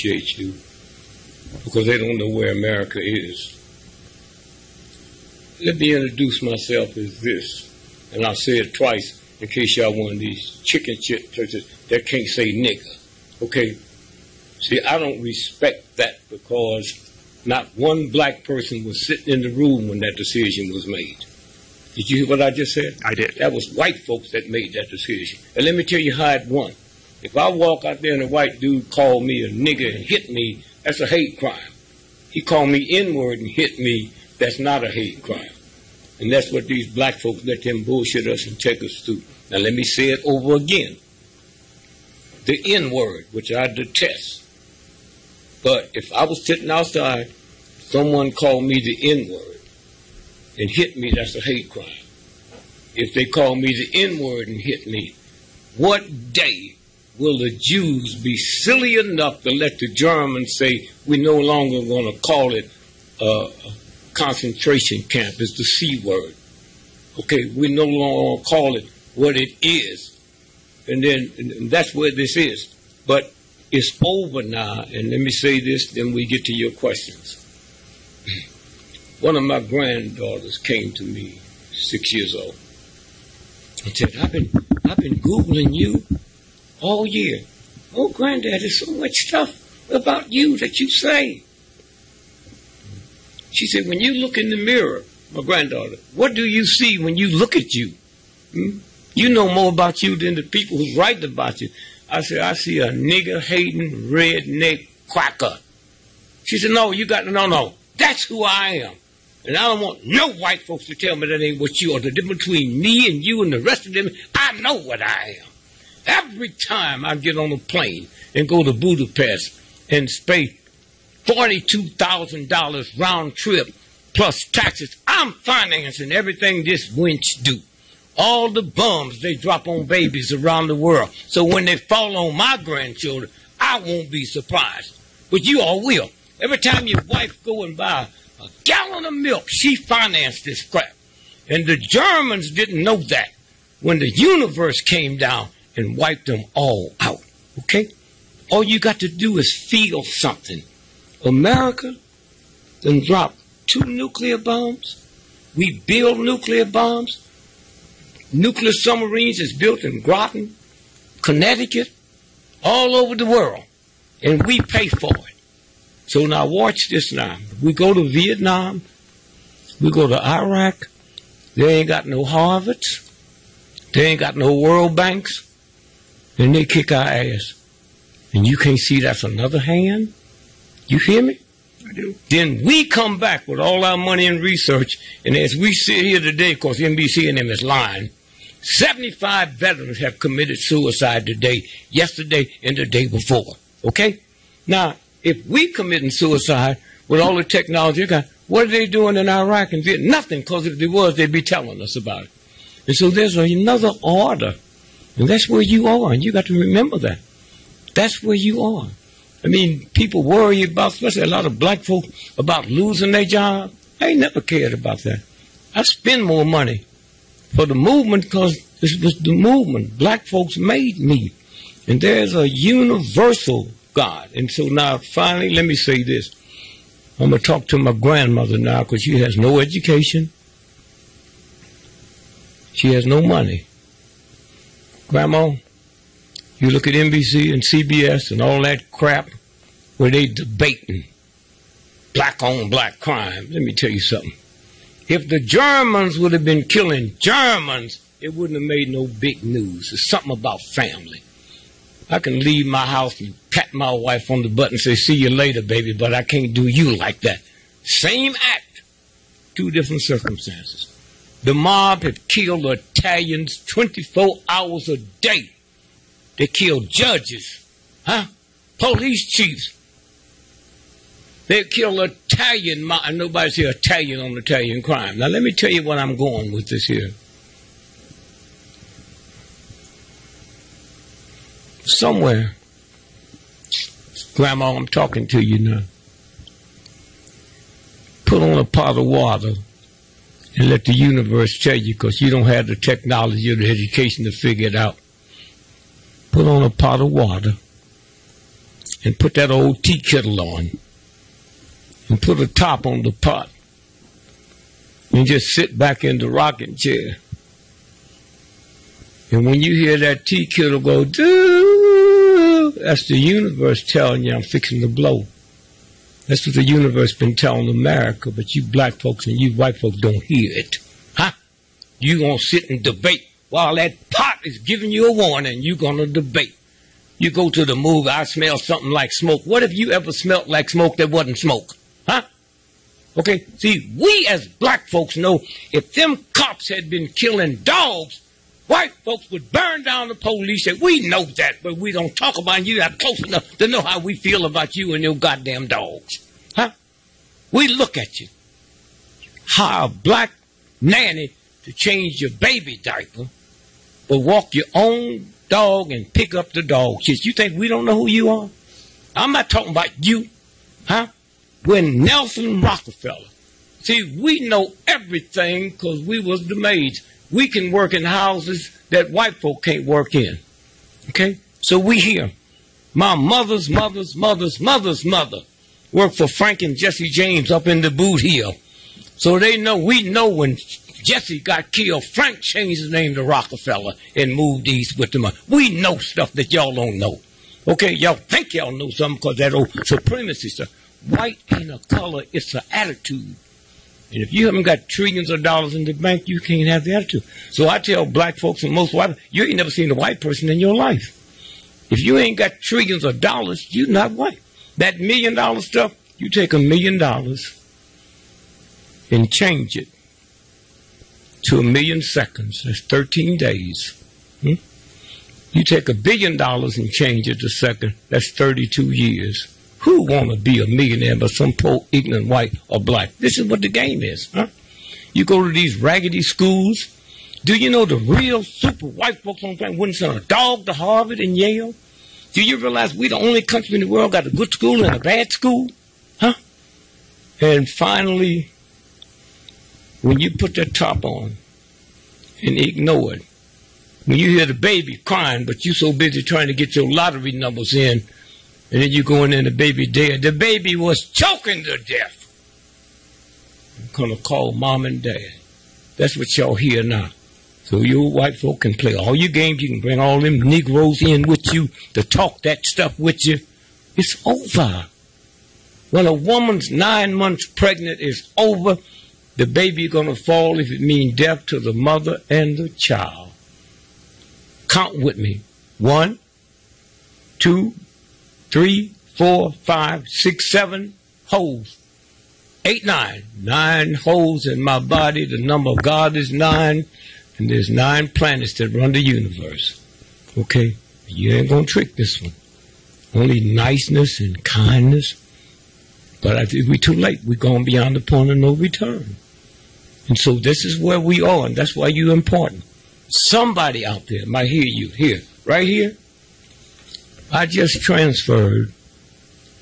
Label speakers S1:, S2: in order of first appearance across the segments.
S1: appreciate you because they don't know where America is. Let me introduce myself as this, and I'll say it twice in case y'all one of these chicken shit churches that can't say nigger. Okay? See, I don't respect that because not one black person was sitting in the room when that decision was made. Did you hear what I just said?
S2: I did.
S1: That was white folks that made that decision. And let me tell you how it won. If I walk out there and a white dude called me a nigger and hit me, that's a hate crime. He called me N-word and hit me, that's not a hate crime. And that's what these black folks let them bullshit us and take us through. Now let me say it over again. The N-word, which I detest. But if I was sitting outside, someone called me the N-word and hit me, that's a hate crime. If they call me the N-word and hit me, what day will the Jews be silly enough to let the Germans say we're no longer going to call it a concentration camp? It's the C word. Okay, we no longer call it what it is. And that's where this is. But it's over now, and let me say this, then we get to your questions. One of my granddaughters came to me 6 years old and said, I've been Googling you all year. Oh, Granddad, there's so much stuff about you that you say. She said, when you look in the mirror, my granddaughter, what do you see when you look at you? You know more about you than the people who write about you. I said, I see a nigger-hating, redneck quacker. She said, no, no, that's who I am. And I don't want no white folks to tell me that ain't what you are. The difference between me and you and the rest of them, I know what I am. Every time I get on a plane and go to Budapest and pay $42,000 round trip plus taxes, I'm financing everything this wench do. All the bums they drop on babies around the world. So when they fall on my grandchildren, I won't be surprised. But you all will. Every time your wife go and buy a gallon of milk, she financed this crap. And the Germans didn't know that when the universe came down and wiped them all out. Okay? All you got to do is feel something. America then dropped 2 nuclear bombs. We build nuclear bombs. Nuclear submarines is built in Groton, Connecticut, all over the world. And we pay for it. So now watch this now. We go to Vietnam. We go to Iraq. They ain't got no Harvards. They ain't got no World Banks. And they kick our ass. And you can't see that's another hand? You hear me?
S2: I do.
S1: Then we come back with all our money and research. And as we sit here today, because NBC and them is lying, 75 veterans have committed suicide today, yesterday, and the day before. Okay? Now, if we committing suicide with all the technology, what are they doing in Iraq and Vietnam? Nothing, because if there was, they'd be telling us about it. And so there's another order. And that's where you are, and you got to remember that. That's where you are. I mean, people worry about, especially a lot of black folk, about losing their job. I ain't never cared about that. I spend more money for the movement because this was the movement. Black folks made me. And there's a universal God. And so now, finally, let me say this. I'm going to talk to my grandmother now because she has no education. She has no money. Grandma, you look at NBC and CBS and all that crap where they debating black-on black crime. Let me tell you something. If the Germans would have been killing Germans, it wouldn't have made no big news. It's something about family. I can leave my house and pat my wife on the butt and say, see you later, baby, but I can't do you like that. Same act, 2 different circumstances. The mob have killed Italians 24 hours a day. They killed judges, police chiefs. They killed Italian mob, and nobody's here Italian on Italian crime. Now let me tell you what I'm going with this here. Somewhere, Grandma, I'm talking to you now. Put on a pot of water and let the universe tell you, because you don't have the technology or the education to figure it out. Put on a pot of water and put that old tea kettle on and put a top on the pot and just sit back in the rocking chair. And when you hear that tea kettle go, doo, that's the universe telling you I'm fixing to blow. That's what the universe been telling America, but you black folks and you white folks don't hear it. Huh? You gonna sit and debate while that pot is giving you a warning. You gonna debate. You go to the movie, I smell something like smoke. What if you ever smelt like smoke that wasn't smoke? Huh? Okay, see, we as black folks know if them cops had been killing dogs, white folks would burn down the police. And we know that, but we don't talk about you not close enough to know how we feel about you and your goddamn dogs. Huh? We look at you. Hire a black nanny to change your baby diaper, but walk your own dog and pick up the dog shit. You think we don't know who you are? I'm not talking about you. Huh? When Nelson Rockefeller. See, we know everything because we was the maids. We can work in houses that white folk can't work in. Okay? So we here. My mother's mother's mother's mother's mother worked for Frank and Jesse James up in the Boot Hill. So they know, we know when Jesse got killed, Frank changed his name to Rockefeller and moved east with the money. We know stuff that y'all don't know. Okay? Y'all think y'all know something because that old supremacy stuff. White ain't a color, it's an attitude. And if you haven't got trillions of dollars in the bank, you can't have the attitude. So I tell black folks and most white, you ain't never seen a white person in your life. If you ain't got trillions of dollars, you're not white. That $1 million stuff, you take $1 million and change it to 1,000,000 seconds. That's 13 days. You take $1 billion and change it to second. That's 32 years. Who want to be a millionaire but some poor, ignorant white or black? This is what the game is, huh? You go to these raggedy schools. Do you know the real super white folks on the planet wouldn't send a dog to Harvard and Yale? Do you realize we the only country in the world got a good school and a bad school? Huh? And finally, when you put that top on and ignore it, when you hear the baby crying but you're so busy trying to get your lottery numbers in, and then you go in and the baby dead. The baby was choking to death. I'm going to call mom and dad. That's what y'all hear now. So you white folk can play all your games. You can bring all them Negroes in with you to talk that stuff with you. It's over. When a woman's 9 months pregnant, it's over. The baby going to fall if it means death to the mother and the child. Count with me. 1, 2, 3, 4, 5, 6, 7 holes. 8, 9. 9 holes in my body. The number of God is 9. And there's 9 planets that run the universe. Okay? You ain't going to trick this one. Only niceness and kindness. But I think we're too late. We're going beyond the point of no return. And so this is where we are. And that's why you're important. Somebody out there might hear you. Here. Right here. I just transferred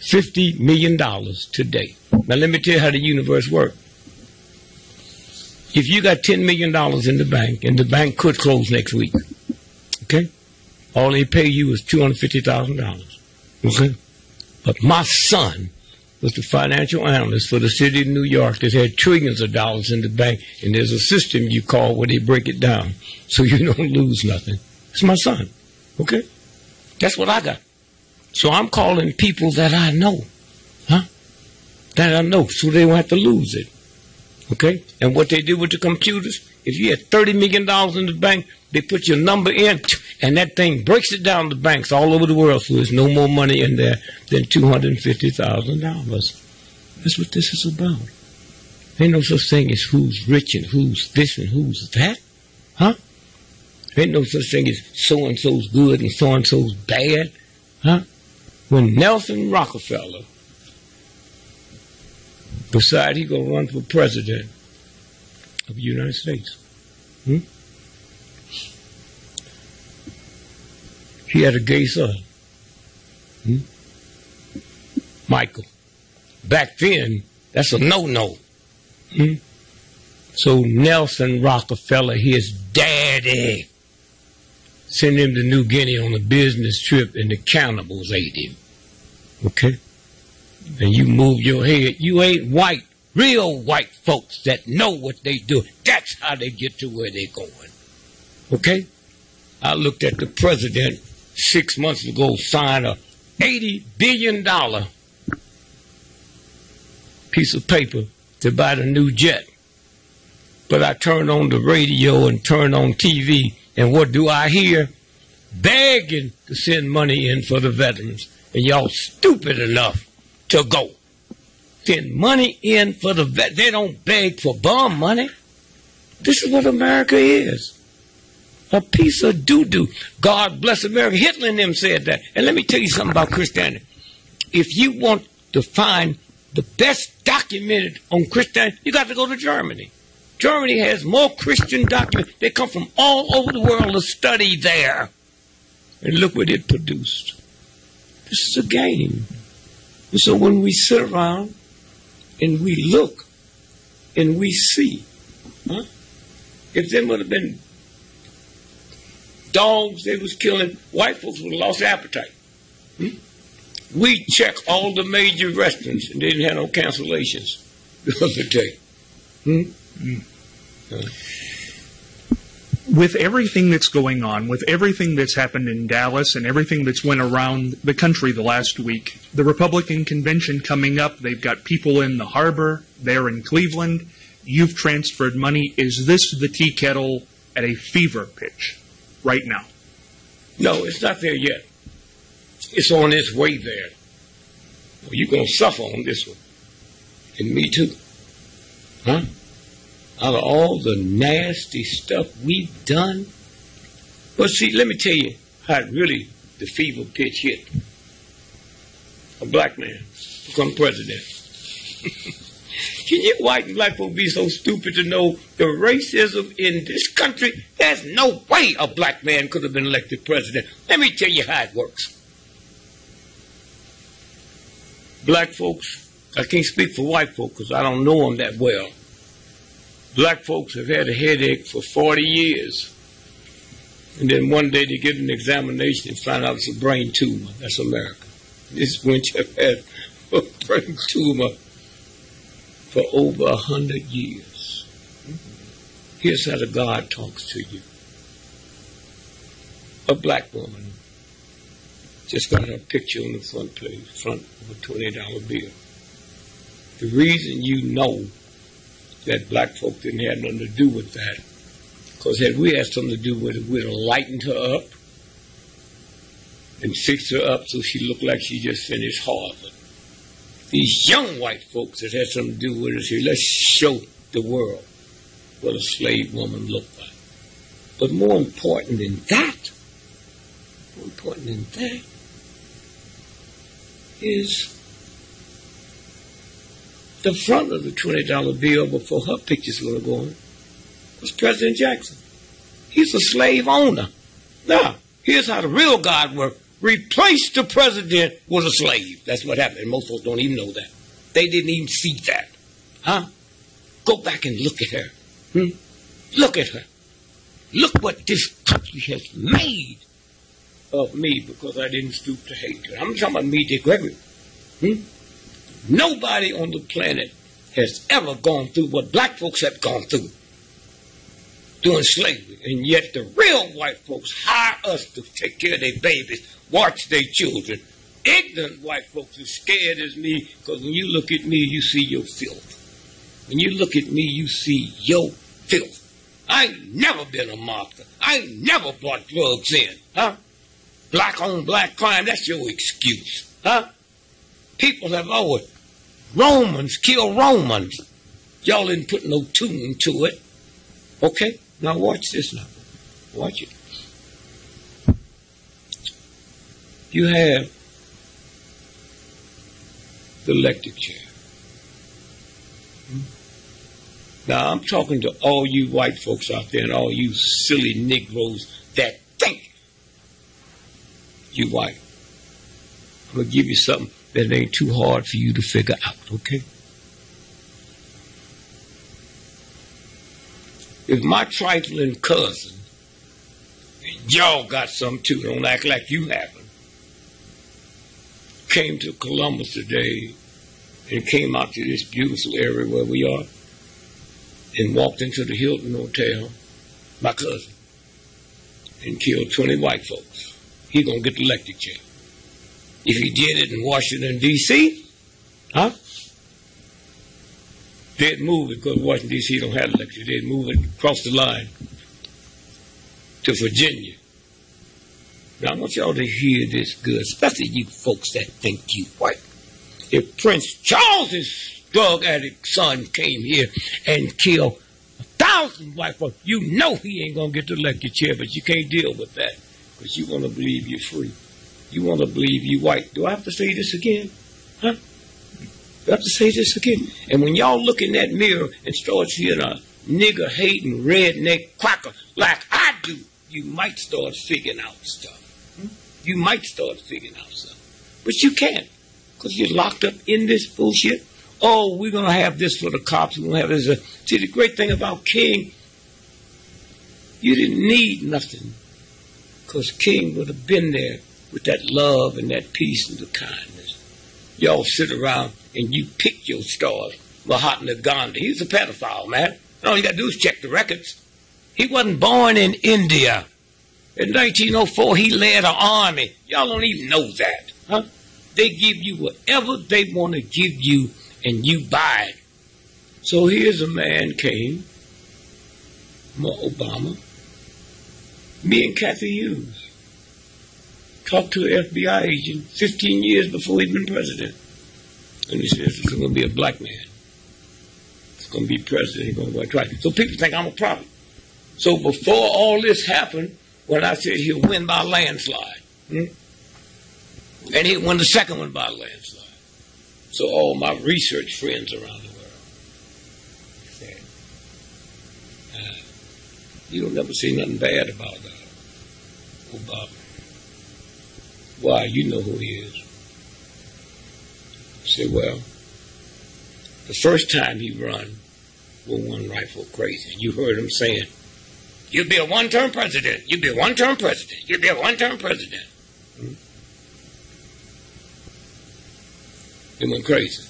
S1: $50 million today. Now let me tell you how the universe works. If you got $10 million in the bank, and the bank could close next week, okay? All they pay you is $250,000, okay? But my son was the financial analyst for the city of New York that had trillions of dollars in the bank, and there's a system you call where they break it down so you don't lose nothing. It's my son, okay? That's what I got. So I'm calling people that I know, huh? That I know, so they won't have to lose it, okay? And what they do with the computers, if you had $30 million in the bank, they put your number in, and that thing breaks it down to banks all over the world, so there's no more money in there than $250,000. That's what this is about. Ain't no such thing as who's rich and who's this and who's that, huh? Ain't no such thing as so-and-so's good and so-and-so's bad, huh? When Nelson Rockefeller decided he going to run for president of the United States, he had a gay son, Michael. Back then, that's a no-no. So Nelson Rockefeller, his daddy, sent him to New Guinea on a business trip, and the cannibals ate him. Okay? And you move your head. You ain't white. Real white folks that know what they do. That's how they get to where they're going. Okay? I looked at the president 6 months ago sign a $80 billion piece of paper to buy the new jet. But I turn on the radio and turn on TV, and what do I hear? Begging to send money in for the veterans. And y'all stupid enough to go. Send money in for the veterans. They don't beg for bum money. This is what America is. A piece of doo-doo. God bless America. Hitler and them said that. And let me tell you something about Christianity. If you want to find the best documented on Christianity, you got to go to Germany. Germany has more Christian documents. They come from all over the world to study there. And look what it produced. This is a game. And so when we sit around and we look and we see, if there would have been dogs they was killing, white folks would have lost appetite. We check all the major restaurants and they didn't have no cancellations the other day.
S2: With everything that's going on, with everything that's happened in Dallas and everything that's went around the country the last week, the Republican convention coming up, they've got people in the harbor, they're in Cleveland, you've transferred money. Is this the tea kettle at a fever pitch right now?
S1: No, it's not there yet. It's on its way there. You're going to suffer on this one. And me too. Huh? Out of all the nasty stuff we've done. Well, see, let me tell you how really the fever pitch hit. A black man become president. Can you white and black folk be so stupid to know the racism in this country? There's no way a black man could have been elected president. Let me tell you how it works. Black folks, I can't speak for white folks because I don't know them that well. Black folks have had a headache for 40 years. And then one day they get an examination and find out it's a brain tumor. That's America. This wench have had a brain tumor for over 100 years. Here's how the God talks to you. A black woman just got her picture on the front page, front of a $20 bill. The reason you know that black folk didn't have nothing to do with that, because had we had something to do with it, we'd have lightened her up and fixed her up so she looked like she just finished Harvard. These young white folks that had something to do with it say, let's show the world what a slave woman looked like. But more important than that is the front of the $20 bill before her picture's going to go on was President Jackson. He's a slave owner. Now, here's how the real God worked. Replace the president with a slave. That's what happened. And most folks don't even know that. They didn't even see that. Huh? Go back and look at her. Look at her. Look what this country has made of me because I didn't stoop to hatred. I'm talking about me, Gregory. Nobody on the planet has ever gone through what black folks have gone through during slavery. And yet the real white folks hire us to take care of their babies, watch their children. Ignorant white folks are scared as me because when you look at me, you see your filth. When you look at me, you see your filth. I ain't never been a mobster. I ain't never brought drugs in. Huh? Black on black crime, that's your excuse. Huh? People have always, Romans kill Romans. Y'all didn't put no tune to it. Okay? Now watch this now. Watch it. You have the electric chair. Now I'm talking to all you white folks out there and all you silly Negroes that think you white. I'm going to give you something that ain't too hard for you to figure out, okay? If my trifling cousin, and y'all got some too, don't act like you haven't, came to Columbus today and came out to this beautiful area where we are and walked into the Hilton Hotel, my cousin, and killed 20 white folks, he gonna get the electric chair. If he did it in Washington, D.C., they'd move it because Washington, D.C. don't have electric. They'd move it across the line to Virginia. Now, I want y'all to hear this good, especially you folks that think you white. If Prince Charles's drug addict son came here and killed 1,000 white folks, you know he ain't going to get the electric chair, but you can't deal with that because you want to believe you're free. You want to believe you white. Do I have to say this again? Huh? Do I have to say this again? And when y'all look in that mirror and start seeing a nigger-hating, redneck quacker like I do, you might start figuring out stuff. You might start figuring out stuff. But you can't because you're locked up in this bullshit. Oh, we're going to have this for the cops. We're going to have this. See, the great thing about King, you didn't need nothing because King would have been there with that love and that peace and the kindness. Y'all sit around and you pick your stars. Mahatma Gandhi, he was a pedophile, man. All you got to do is check the records. He wasn't born in India. In 1904, he led an army. Y'all don't even know that, huh? They give you whatever they want to give you, and you buy it. So here's a man came, Obama, me and Kathy Hughes, talked to an FBI agent 15 years before he'd been president. And he says, it's going to be a black man. It's going to be president. He's going to go try. So people think I'm a problem. So before all this happened, when I said he'll win by a landslide, and he won the second one by a landslide. So all my research friends around the world said, you don't never say nothing bad about Obama. Why? You know who he is. I said, well, the first time he run, one rifle crazy. You heard him saying, you'll be a one-term president. You'll be a one-term president. You'll be a one-term president. He went crazy.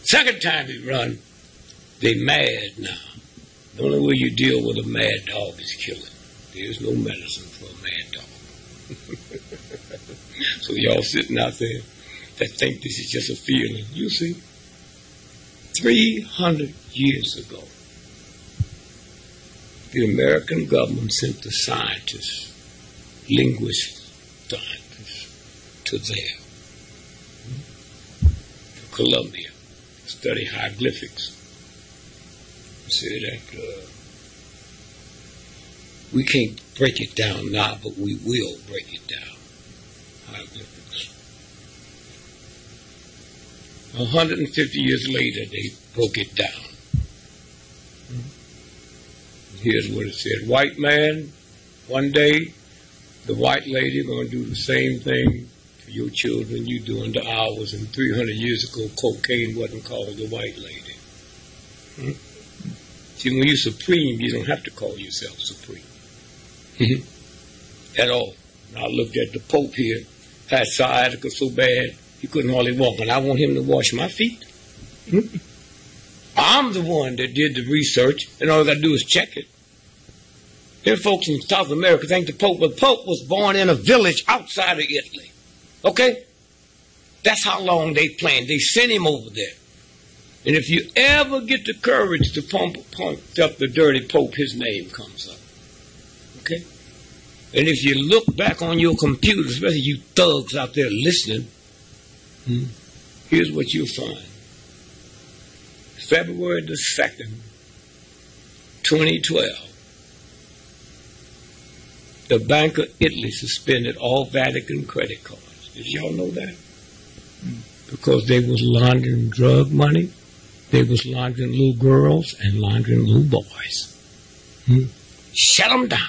S1: Second time he run, they mad now. The only way you deal with a mad dog is kill it. There's no medicine for a mad dog. So y'all sitting out there that think this is just a feeling. You see, 300 years ago, the American government sent the scientists, linguist scientists, to there, to Columbia, to study hieroglyphics. Say that we can't break it down now, but we will break it down. Hieroglyphics. 150 years later, they broke it down. Here's what it said. White man, one day, the white lady going to do the same thing to your children you doing to ours. And 300 years ago, cocaine wasn't called the white lady. See, when you're supreme, you don't have to call yourself supreme. At all. And I looked at the Pope here, had sciatica so bad, he couldn't hardly walk. And I want him to wash my feet. I'm the one that did the research, and all I got to do is check it. There are folks in South America think the Pope was born in a village outside of Italy. Okay? That's how long they planned. They sent him over there. And if you ever get the courage to pump up the dirty Pope, his name comes up. Okay? And if you look back on your computer, especially you thugs out there listening, here's what you'll find. February the 2nd, 2012, the Bank of Italy suspended all Vatican credit cards. Did y'all know that? Because they was laundering drug money, they was laundering little girls and laundering little boys. Shut them down.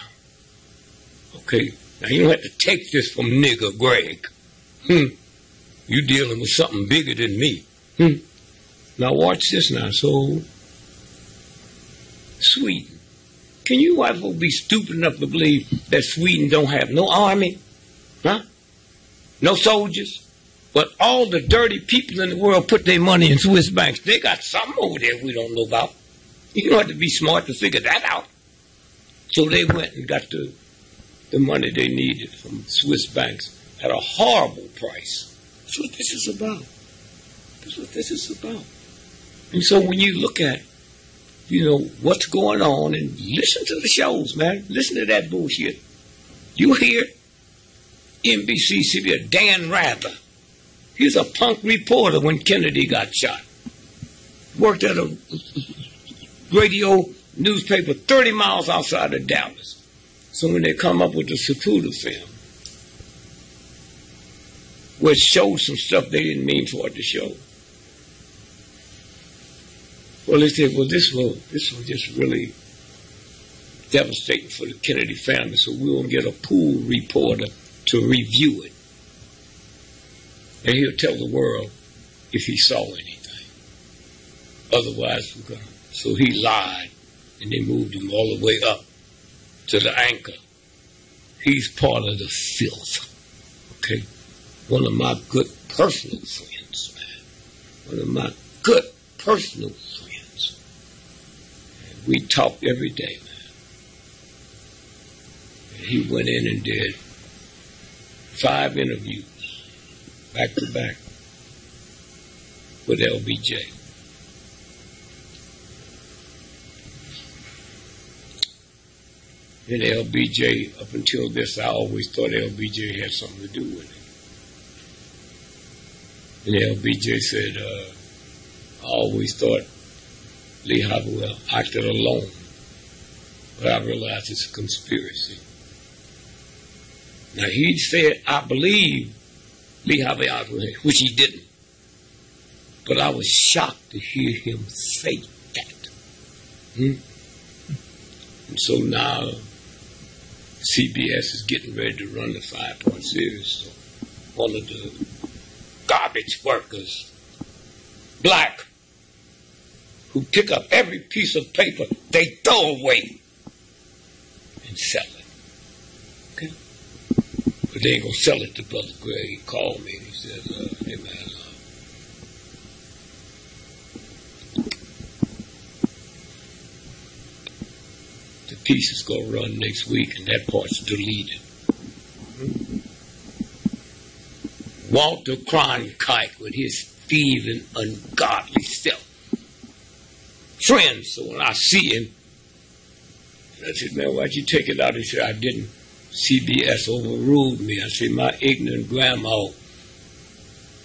S1: Okay, now you don't have to take this from nigger Greg. You dealing with something bigger than me. Now watch this now. So, Sweden. Can you white folk be stupid enough to believe that Sweden don't have no army? Huh? No soldiers? But all the dirty people in the world put their money in Swiss banks. They got something over there we don't know about. You don't have to be smart to figure that out. So they went and got the money they needed from Swiss banks at a horrible price. That's what this is about. That's what this is about. And so when you look at, what's going on, and listen to the shows, man. Listen to that bullshit. You hear NBC, CBS, Dan Rather. He's a punk reporter when Kennedy got shot. Worked at a radio newspaper 30 miles outside of Dallas. So when they come up with the Zapruder film, which showed some stuff they didn't mean for it to show. Well, they said, this was just really devastating for the Kennedy family, so we won't get a pool reporter to review it. And he'll tell the world if he saw anything. Otherwise, we're gonna. So he lied, and they moved him all the way up to the anchor. He's part of the filth. Okay? One of my good personal friends, man. One of my good personal friends. And we talked every day, man. And he went in and did 5 interviews, back to back, with LBJ. And LBJ, up until this, I always thought LBJ had something to do with it. And LBJ said, I always thought Lee Harvey acted alone, but I realized it's a conspiracy. Now, he said, I believe Lee Harvey Oswald, which he didn't. But I was shocked to hear him say that. And so now, CBS is getting ready to run the 5-part series. So one of the garbage workers, black, who pick up every piece of paper they throw away and sell it. Okay? But they ain't going to sell it to Brother Greg. He called me and he said, hey man, the piece is going to run next week and that part's deleted. Walter Cronkite with his thieving, ungodly self. Friends, so when I see him, I said, man, why'd you take it out? He said, I didn't. CBS overruled me. I said, my ignorant grandma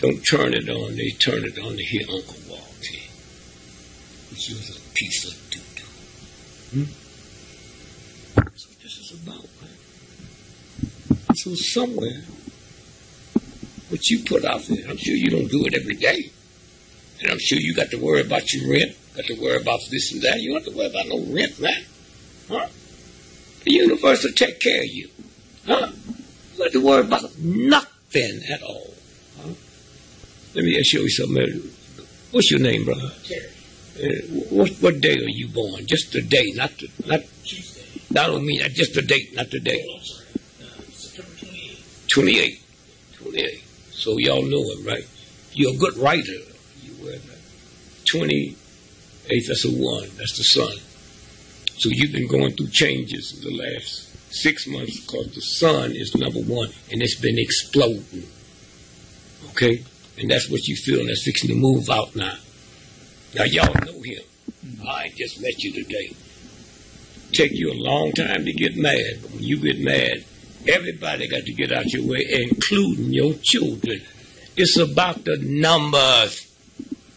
S1: don't turn it on. They turn it on to hear Uncle Walter, which was a piece of doo-doo. That's what this is about, man. So somewhere, what you put out there, I'm sure you don't do it every day. And I'm sure you got to worry about your rent, got to worry about this and that. You don't have to worry about no rent, man. Huh? The universe will take care of you. Huh? You don't have to worry about nothing at all. Huh? Let me show you something. What's your name, brother?
S3: Terry.
S1: What day are you born? Just the day, not
S3: Tuesday.
S1: I don't mean that. Just the date, not the day.
S3: Oh, I'm sorry. September 28th.
S1: 28. So y'all know him, right? You're a good writer. You were that. 28th, that's a 1. That's the sun. So you've been going through changes in the last 6 months because the sun is number 1 and it's been exploding. Okay? And that's what you feel, and that's fixing to move out now. Now y'all know him. I ain't just met you today. Take you a long time to get mad, but when you get mad, everybody got to get out your way, including your children. It's about the numbers.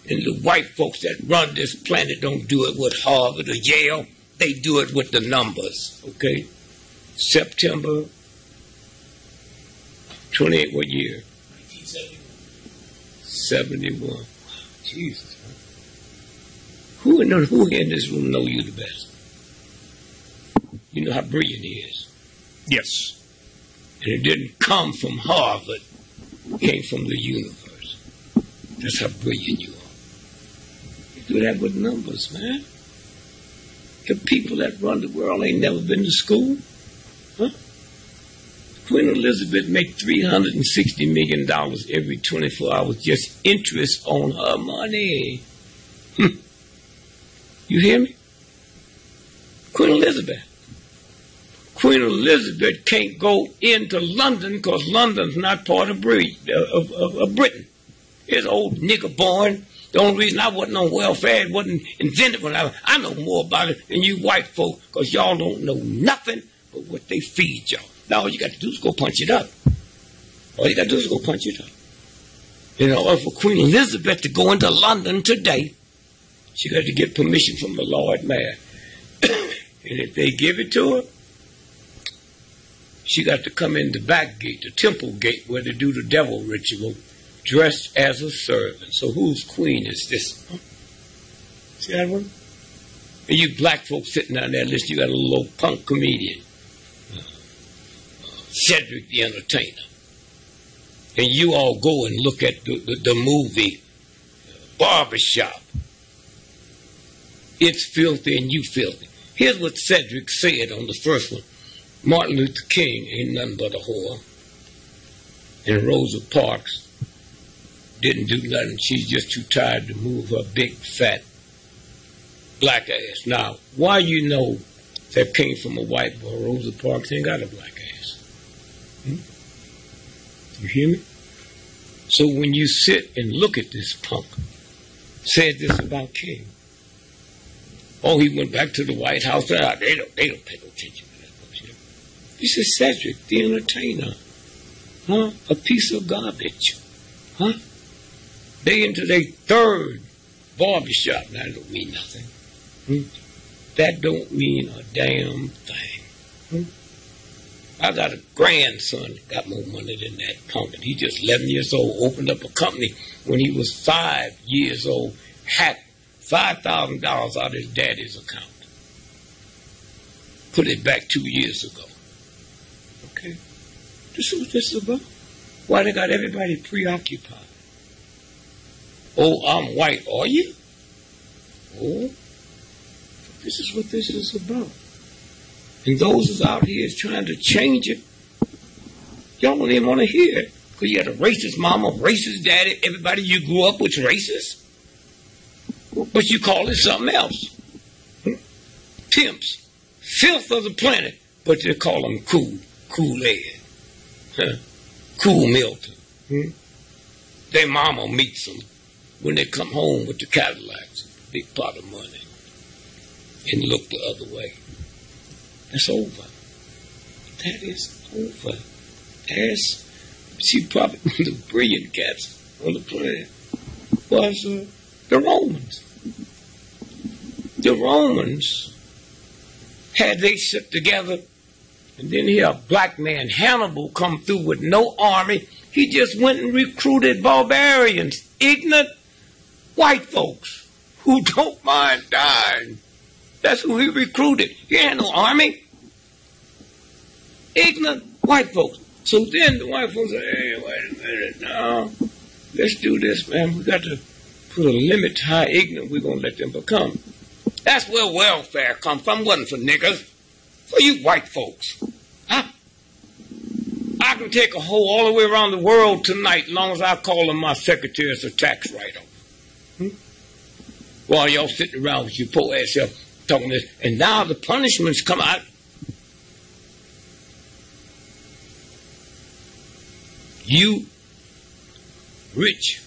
S1: And the white folks that run this planet don't do it with Harvard or Yale. They do it with the numbers, okay? September 28, what year?
S3: 1971.
S1: 71. Jesus, man. Who in this room know you the best? You know how brilliant he is.
S2: Yes.
S1: And it didn't come from Harvard. It came from the universe. That's how brilliant you are. You do that with numbers, man. The people that run the world ain't never been to school. Huh? Queen Elizabeth make $360 million every 24 hours, just interest on her money. You hear me? Queen Elizabeth. Queen Elizabeth can't go into London because London's not part of Britain. It's old nigger born. The only reason I wasn't on welfare, it wasn't invented when I know more about it than you white folk, because y'all don't know nothing but what they feed y'all. Now all you got to do is go punch it up. All you got to do is go punch it up. In order for Queen Elizabeth to go into London today, she got to get permission from the Lord Mayor. And if they give it to her, she got to come in the back gate, the temple gate, where they do the devil ritual, dressed as a servant. So whose queen is this? Huh? See that one? And you black folks sitting down there listening, you got a little old punk comedian, Cedric the Entertainer. And you all go and look at the movie Barbershop. It's filthy and you filthy. Here's what Cedric said on the first one. Martin Luther King ain't nothing but a whore. And Rosa Parks didn't do nothing. She's just too tired to move her big, fat, black ass. Now, why you know that came from a white boy? Rosa Parks ain't got a black ass. You hear me? So when you sit and look at this punk, said this about King. Oh, he went back to the White House. They don't pay no attention to that bullshit. This is Cedric, the Entertainer. Huh? A piece of garbage. Huh? They into their third barbershop. Now, that don't mean nothing. That don't mean a damn thing. I got a grandson that got more money than that punk. And he just 11 years old, opened up a company when he was 5 years old, hacked $5,000 out of his daddy's account. Put it back 2 years ago. Okay? This is what this is about. Why they got everybody preoccupied? Oh, I'm white, are you? Oh, this is what this is about. And those who's out here is trying to change it, y'all don't even want to hear it. Because you got a racist mama, racist daddy, everybody you grew up with racist. But you call it something else. Pimps, filth of the planet, but they call them cool, Kool-Aid, Cool Milton. Their mama meets them when they come home with the Cadillacs, big pot of money, and look the other way. That's over. That is over. She probably one of the brilliant cats on the planet was the Romans. The Romans had they sit together, and then here a black man, Hannibal, come through with no army. He just went and recruited barbarians, ignorant white folks who don't mind dying. That's who he recruited. He had no army. Ignorant white folks. So then the white folks say, hey, wait a minute now. Let's do this, man. We got to put a limit to how ignorant we're going to let them become. That's where welfare comes from. It wasn't for niggers. For you white folks. Huh? I can take a hoe all the way around the world tonight as long as I call them my secretaries of tax write-off. While y'all sitting around with your poor ass self talking this. And now the punishments come out. You rich.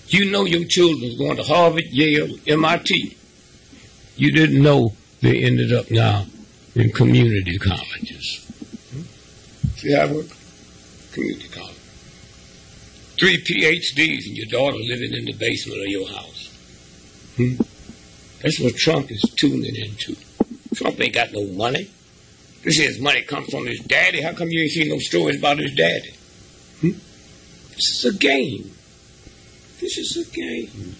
S1: You know your children's going to Harvard, Yale, MIT. You didn't know they ended up now in community colleges. See how it works? Community college. 3 PhDs and your daughter living in the basement of your house. That's what Trump is tuning into. Trump ain't got no money. This his money comes from his daddy. How come you ain't seen no stories about his daddy? This is a game. This is a game.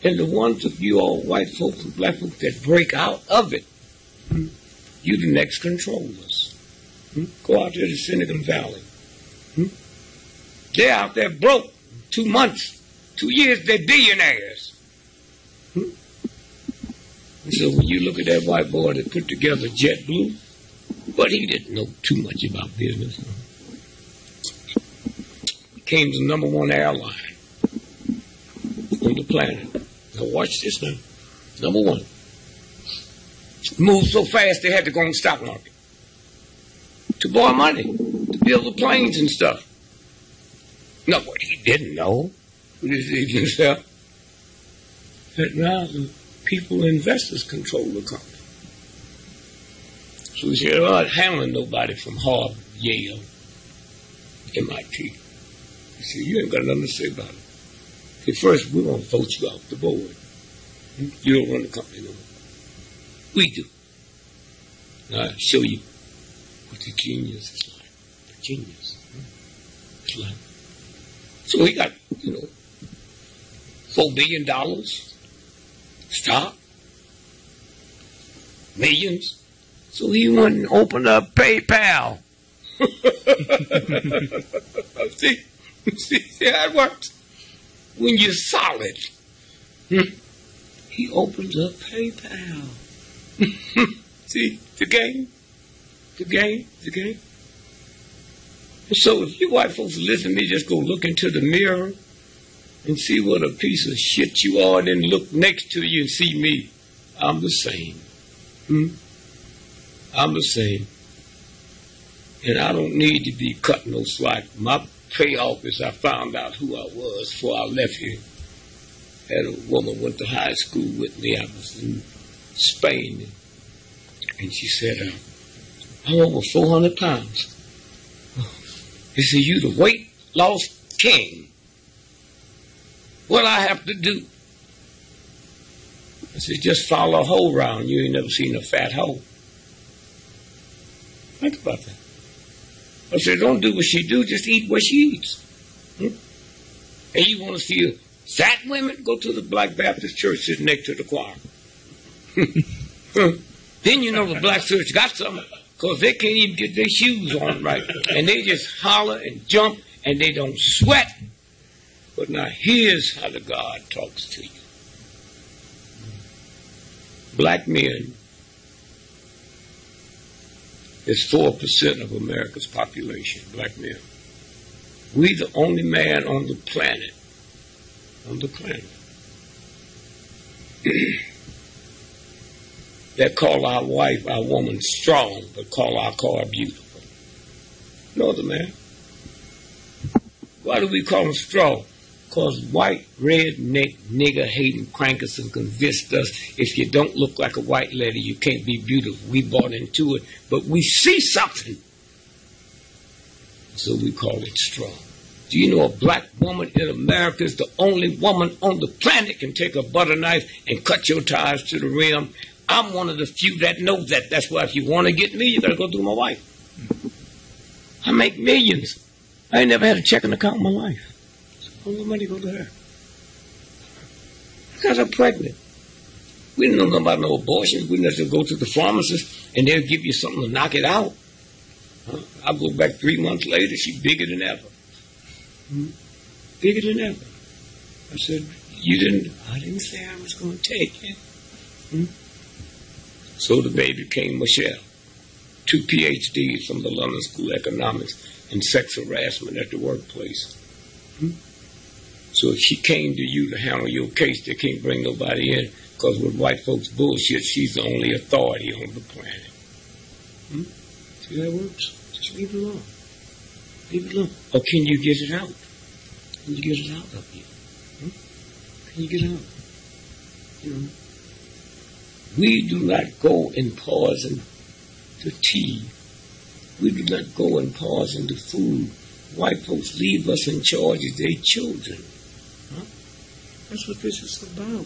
S1: And the ones of you all white folks and black folks that break out of it, you the next controllers. Go out there to Silicon Valley. They're out there broke. 2 months, 2 years, they're billionaires. And so when you look at that white boy that put together JetBlue, But he didn't know too much about business. Became the #1 airline on the planet. Now watch this now. #1. Moved so fast they had to go on the stock market to borrow money to build the planes and stuff. No, what he didn't know himself that now the people, investors, control the company. So he said, "Oh, I'm handling nobody from Harvard, Yale, MIT." He said, "You ain't got nothing to say about it. Okay, first, we're going to vote you off the board. You don't run the company no more. We do. Now, I'll show you what the genius is like. The genius. It's like." So he got, $4 billion stock, millions. So he went and opened up PayPal. See how it works? When you're solid, he opens up PayPal. See, the game. And so if you white folks listen to me, just go look into the mirror and see what a piece of shit you are, and then look next to you and see me. I'm the same. I'm the same. And I don't need to be cut no slack. My payoff is I found out who I was before I left here. Had a woman went to high school with me. I was in Spain. And she said, "I'm over 400 pounds. He said, "You the weight loss king. What I have to do?" I said, "Just follow a hoe round. You ain't never seen a fat hoe." Think about that. I said, "Don't do what she do. Just eat what she eats." And you want to see fat women? Go to the Black Baptist church sitting next to the choir. Then you know the black church got something, because they can't even get their shoes on right. And they just holler and jump, and they don't sweat. But now here's how the God talks to you. Black men is 4% of America's population, black men. We the only man on the planet, that call our wife, our woman, strong, but call our car beautiful. No other man. Why do we call them strong? Because white, redneck, nigger-hating crankers have convinced us if you don't look like a white lady, you can't be beautiful. We bought into it, but we see something. So we call it strong. Do you know a black woman in America is the only woman on the planet can take a butter knife and cut your tires to the rim? I'm one of the few that know that. That's why if you want to get me, you got to go through my wife. I make millions. I ain't never had a checking account in my life. All the money go to her. Because I'm pregnant. We didn't know nothing about no abortions. We didn't have to go to the pharmacist and they'll give you something to knock it out. I'll go back 3 months later, she's bigger than ever. Bigger than ever. I said, I didn't say I was going to take it. So the baby came Michelle. 2 PhDs from the London School of Economics in sex harassment at the workplace. So if she came to you to handle your case, they can't bring nobody in, because with white folks bullshit, she's the only authority on the planet. See how that works? Just leave it alone. Leave it alone. Or can you get it out? Can you get it out of you? Can you get it out? We do not go and poison the tea. We do not go and poison the food. White folks leave us in charge of their children. That's what this is about.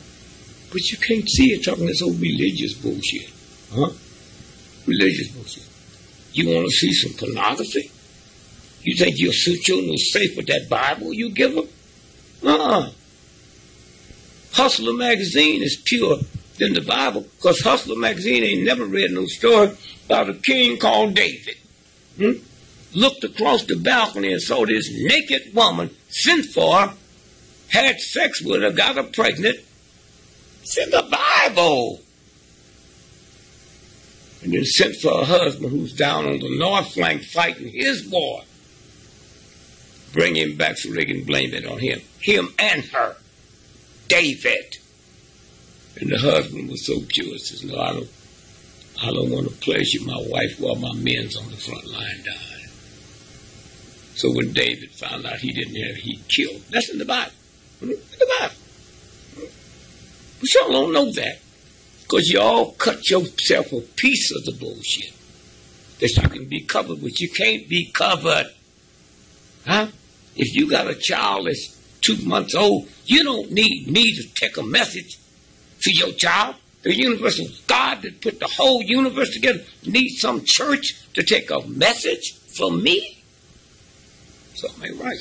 S1: But you can't see it talking this old religious bullshit. Religious bullshit. You want to see some pornography? You think your children are safe with that Bible you give them? Hustler magazine is pure than the Bible, because Hustler magazine ain't never read no story about a king called David. Looked across the balcony and saw this naked woman, sent for her, had sex with her, got her pregnant. It's in the Bible. and then sent for her husband who's down on the north flank fighting his war. Bring him back so they can blame it on him. Him and her. David. And the husband was so pure, he says, no, I don't want to pleasure my wife while my men's on the front line dying. So when David found out he didn't have, he killed. That's in the Bible. In the Bible. But y'all don't know that. Because you all cut yourself a piece of the bullshit. That you can be covered, but you can't be covered. Huh? If you got a child that's 2 months old, you don't need me to take a message to your child. The universal God that put the whole universe together needs some church to take a message from me? Something ain't right.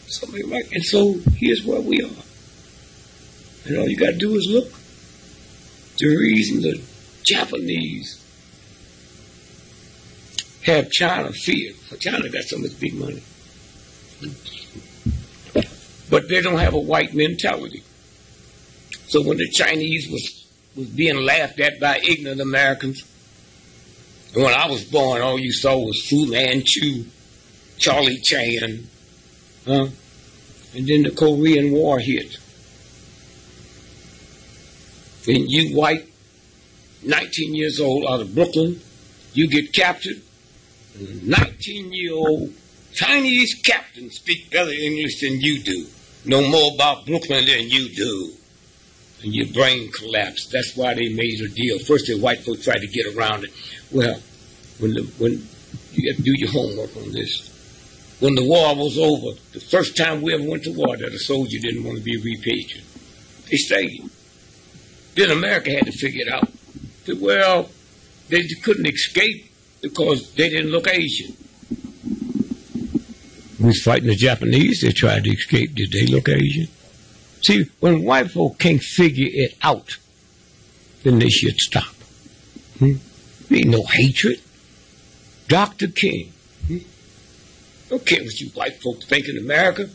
S1: Something ain't right. And so here's where we are. And all you got to do is look. The reason the Japanese have China feared, for China got so much big money, but they don't have a white mentality. So when the Chinese was being laughed at by ignorant Americans, and when I was born, all you saw was Fu Manchu, Charlie Chan, and then the Korean War hit. And you white, 19 years old out of Brooklyn, you get captured, and a 19-year-old Chinese captain speak better English than you do, know more about Brooklyn than you do, and your brain collapsed. That's why they made a deal. First, the white folks tried to get around it. Well, when you have to do your homework on this. When the war was over, the first time we ever went to war, that a soldier didn't want to be repatriated. They stayed. Then America had to figure it out. That, well, they couldn't escape because they didn't look Asian. We was fighting the Japanese, they tried to escape. Did they look Asian? See, when white folk can't figure it out, then they should stop. There ain't no hatred. Dr. King. Don't care what you white folks think in America.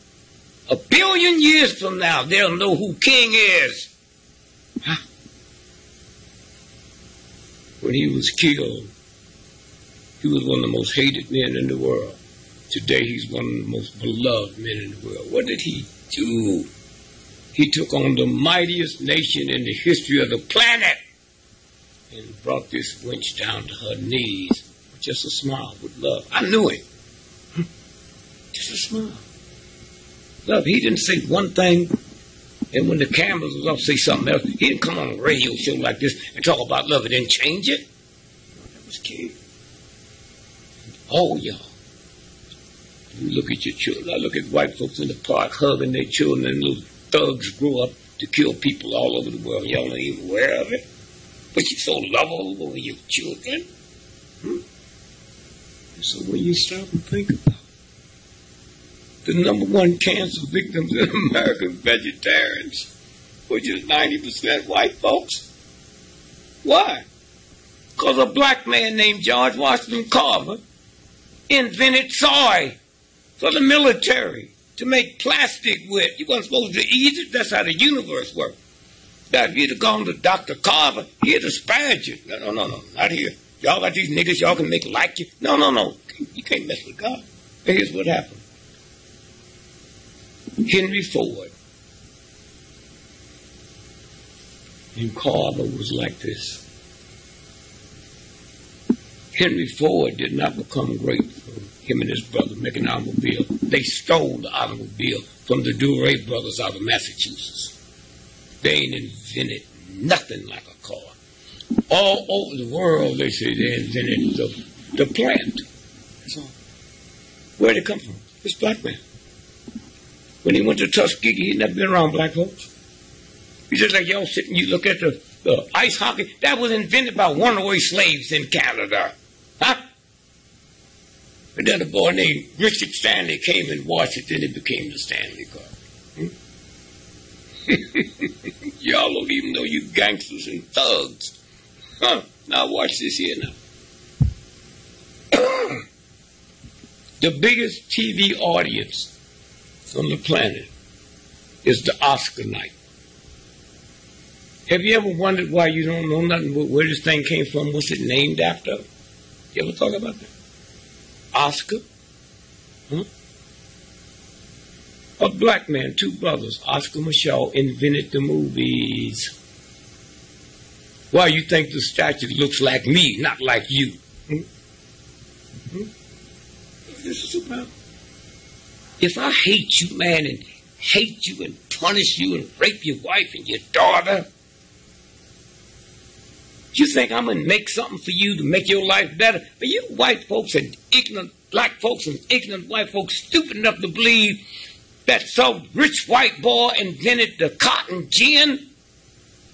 S1: 1 billion years from now, they'll know who King is. Huh? When he was killed, he was one of the most hated men in the world. Today, he's one of the most beloved men in the world. What did he do? He took on the mightiest nation in the history of the planet and brought this wench down to her knees with just a smile, with love. I knew it. Just a smile. Love, he didn't say one thing, and when the cameras was off, say something else. He didn't come on a radio show like this and talk about love and then change it. That was King. All y'all. You look at your children. I look at white folks in the park hugging their children, and little thugs grow up to kill people all over the world. Y'all ain't even aware of it. But you're so lovable over your children. And so when you stop and think about it, the number one cancer victims in America is vegetarians, which is 90% white folks. Why? Because a black man named George Washington Carver invented soy for the military to make plastic with. You weren't supposed to eat it. That's how the universe works. Now, if you'd have gone to Dr. Carver, he'd have spared you. No, not here. Y'all got these niggas y'all can make like you. No. You can't mess with God. And here's what happened. Henry Ford and Carver was like this. Henry Ford did not become great from him and his brother making an automobile. They stole the automobile from the Duray brothers out of Massachusetts. They ain't invented nothing like a car. All over the world, they say they invented the plant. That's all. Where'd it come from? This black man. When he went to Tuskegee, he'd never been around black folks. He just like y'all sitting, you look at the ice hockey. That was invented by runaway slaves in Canada. Huh? And then a boy named Richard Stanley came and watched it, then it became the Stanley Cup. Y'all don't even know you gangsters and thugs. Huh? Now watch this here now. The biggest TV audience on the planet is the Oscar night. Have you ever wondered why you don't know nothing but where this thing came from? What's it named after? You ever thought about that? Oscar? Huh? A black man, two brothers, Oscar Michelle, invented the movies. Why you think the statue looks like me, not like you? This is about. If I hate you, man, and hate you and punish you and rape your wife and your daughter, you think I'm going to make something for you to make your life better? But you white folks and ignorant black folks and ignorant white folks stupid enough to believe that some rich white boy invented the cotton gin.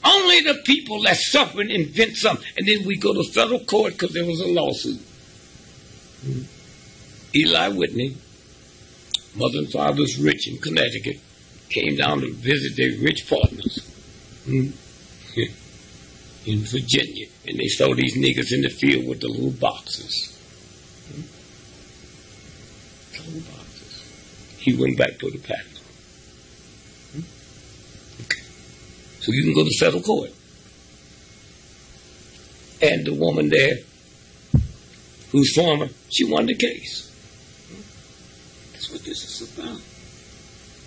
S1: Only the people that suffering invent something. And then we go to federal court because there was a lawsuit. Eli Whitney, mother and father's rich in Connecticut, came down to visit their rich partners in Virginia. And they saw these niggas in the field with the little boxes. Little boxes. He went back to the patent. Okay. So you can go to federal court. And the woman there, who's former, she won the case. That's what this is about.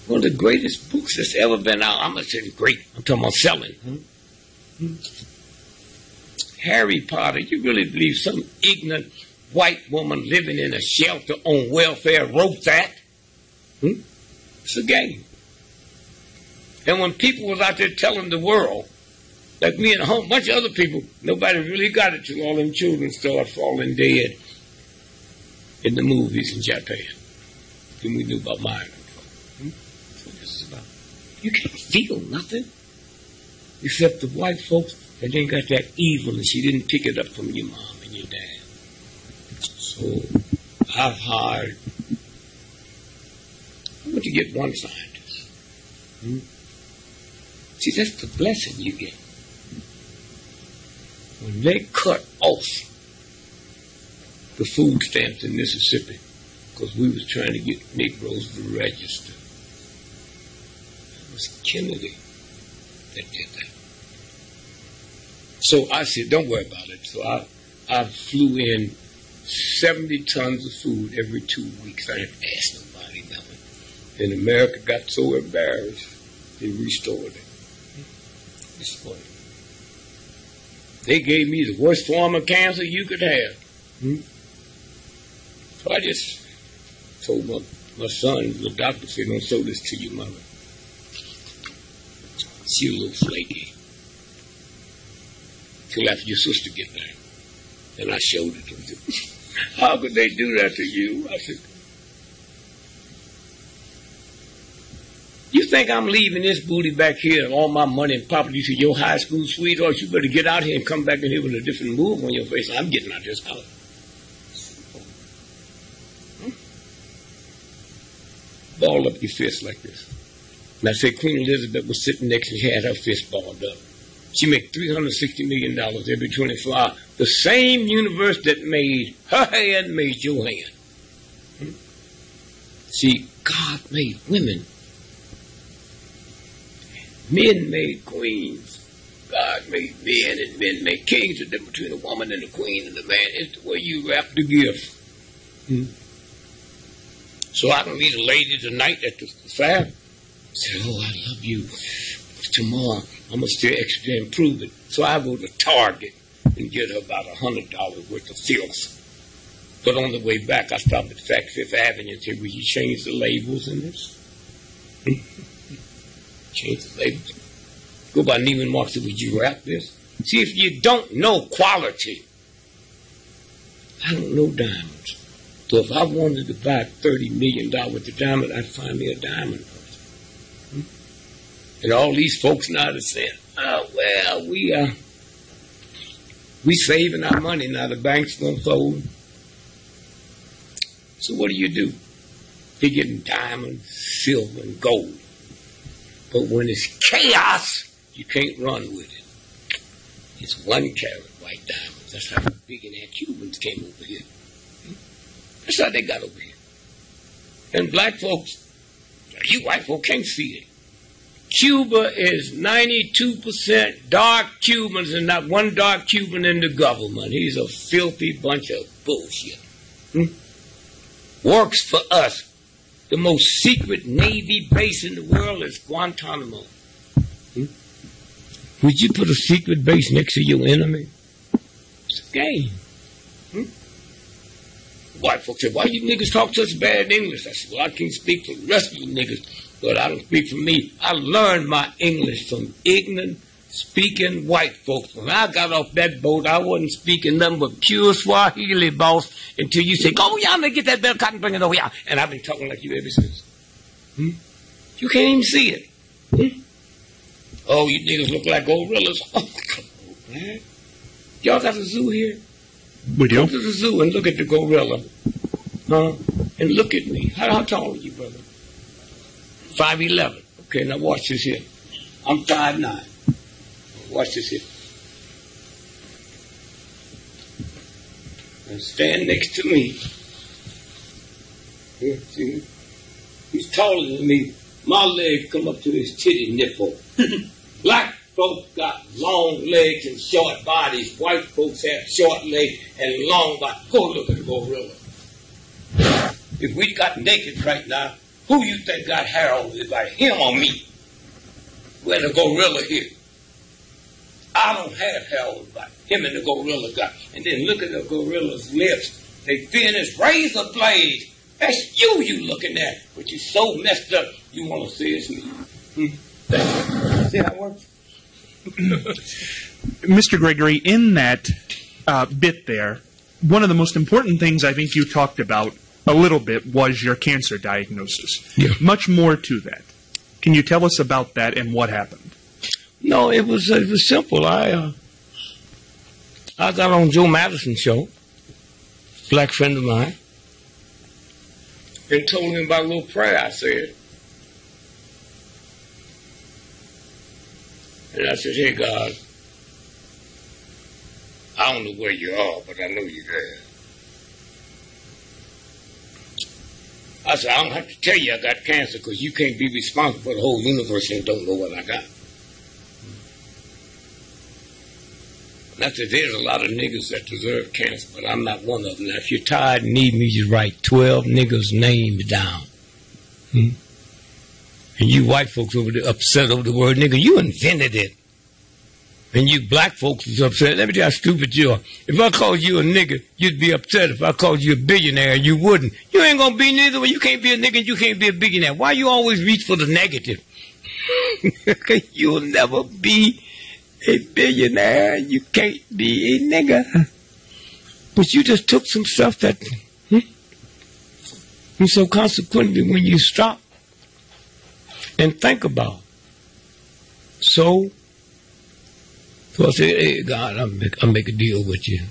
S1: One of the greatest books that's ever been out. I'm not saying great. I'm talking about selling. Harry Potter. You really believe some ignorant white woman living in a shelter on welfare wrote that? It's a game. And when people was out there telling the world, like me and a whole bunch of other people, nobody really got it till all them children started falling dead in the movies in Japan. Then we knew about mind control. That's what this is about. You can't feel nothing except the white folks that ain't got that evil and she didn't pick it up from your mom and your dad. So I've hired, I want to get one scientist. See, that's the blessing you get. When they cut off the food stamps in Mississippi, because we was trying to get Negroes to register. It was Kennedy that did that. So I said, don't worry about it. So I flew in 70 tons of food every 2 weeks. I didn't ask nobody nothing. And America got so embarrassed, they restored it. It's funny. They gave me the worst form of cancer you could have. So I just told my son, the doctor said, don't show this to your mother. She a little flaky. Till after your sister get there. And I showed it to her. How could they do that to you? I said, you think I'm leaving this booty back here and all my money and property to your high school sweetheart? You better get out here and come back in here with a different move on your face. I'm getting out this house. Ball up your fist like this. And I said Queen Elizabeth was sitting next to she had her fist balled up. She made $360 million every 24 hours. The same universe that made her hand made your hand. See, God made women. Men made queens. God made men and men made kings. The difference between a woman and a queen and a man is the way you wrap the gift. So I can meet a lady tonight at the fair. Say, oh, I love you. Tomorrow, I'm going to still extra improve it. So I go to Target and get her about $100 worth of filth. But on the way back, I stopped at Fifth Avenue and said, will you change the labels in this? Change the labels. Go by Neiman Marcus and said, would you wrap this? See, if you don't know quality, I don't know diamonds. So if I wanted to buy $30 million worth of diamond, I'd find me a diamond person. And all these folks now are saying, oh, well, we saving our money now. The bank's going to fold. So what do? They're getting diamonds, silver, and gold. But when it's chaos, you can't run with it. It's 1 carat white diamonds. That's how big and that Cubans came over here. That's how they got over here. And black folks, you white folk can't see it. Cuba is 92% dark Cubans and not one dark Cuban in the government. He's a filthy bunch of bullshit. Works for us. The most secret Navy base in the world is Guantanamo. Would you put a secret base next to your enemy? It's a game. White folks say, why you niggas talk such bad English? I said, well, I can't speak for the rest of you niggas, but I don't speak for me. I learned my English from ignorant, speaking white folks. When I got off that boat, I wasn't speaking nothing but pure Swahili, boss, until you say, go y'all get that bell cotton, bring it over here. And I've been talking like you ever since. You can't even see it. Oh, you niggas look like gorillas. Oh, come on, man. Y'all got a zoo here?
S2: We do.
S1: Go to the zoo and look at the gorilla. And look at me. How tall are you, brother? 5'11". Okay, now watch this here. I'm 5'9". Watch this here. Now stand next to me. Here, see me? He's taller than me. My legs come up to his titty nipple. Black folks got long legs and short bodies. White folks have short legs and long bodies. Go look at the gorilla. If we got naked right now, who you think got hair on it, like him or me? Where's the gorilla here? I don't have hair on it, like him and the gorilla got. And then look at the gorilla's lips. They thin as razor blades. That's you looking at. But you so messed up, you want to say it's me. See how it works?
S2: Mr. Gregory, in that bit there, one of the most important things I think you talked about a little bit was your cancer diagnosis.
S1: Yeah.
S2: Much more to that. Can you tell us about that and what happened?
S1: No, it was simple. I got on Joe Madison's show, black friend of mine, and told him about a little prayer I said. And I said, hey, God, I don't know where you are, but I know you're there. I said, I don't have to tell you I got cancer because you can't be responsible for the whole universe and don't know what I got. And I said, there's a lot of niggas that deserve cancer, but I'm not one of them. Now, if you're tired and need me, just write 12 niggas' names down. And you white folks over there upset over the word nigga, you invented it. And you black folks is upset. Let me tell you how stupid you are. If I called you a nigga, you'd be upset. If I called you a billionaire, you wouldn't. You ain't gonna be neither one. You can't be a nigga and you can't be a billionaire. Why you always reach for the negative? You'll never be a billionaire. You can't be a nigga. But you just took some stuff that... And so consequently, when you stop and think about it, so I say, hey, God, I'll make a deal with you.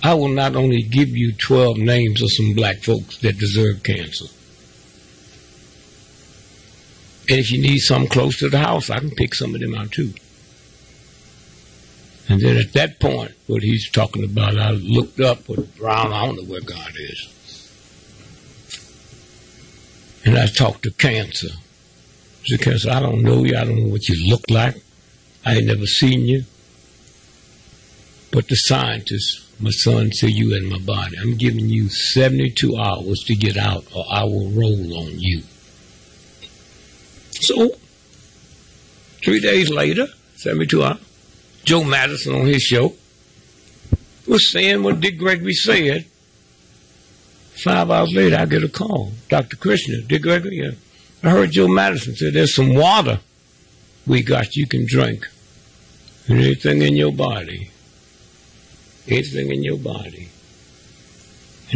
S1: I will not only give you 12 names of some black folks that deserve cancer. And if you need some close to the house, I can pick some of them out too. And then at that point, what he's talking about, I looked up with Brown, I don't know where God is. And I talked to cancer. I said, cancer, I don't know you, I don't know what you look like. I ain't never seen you. But the scientists, my son said, you in my body. I'm giving you 72 hours to get out or I will roll on you. So, 3 days later, 72 hours, Joe Madison on his show was saying what Dick Gregory said. 5 hours later, I get a call. Dr. Krishna, Dick Gregory, yeah. I heard Joe Madison say, there's some water we got you can drink. And anything in your body, in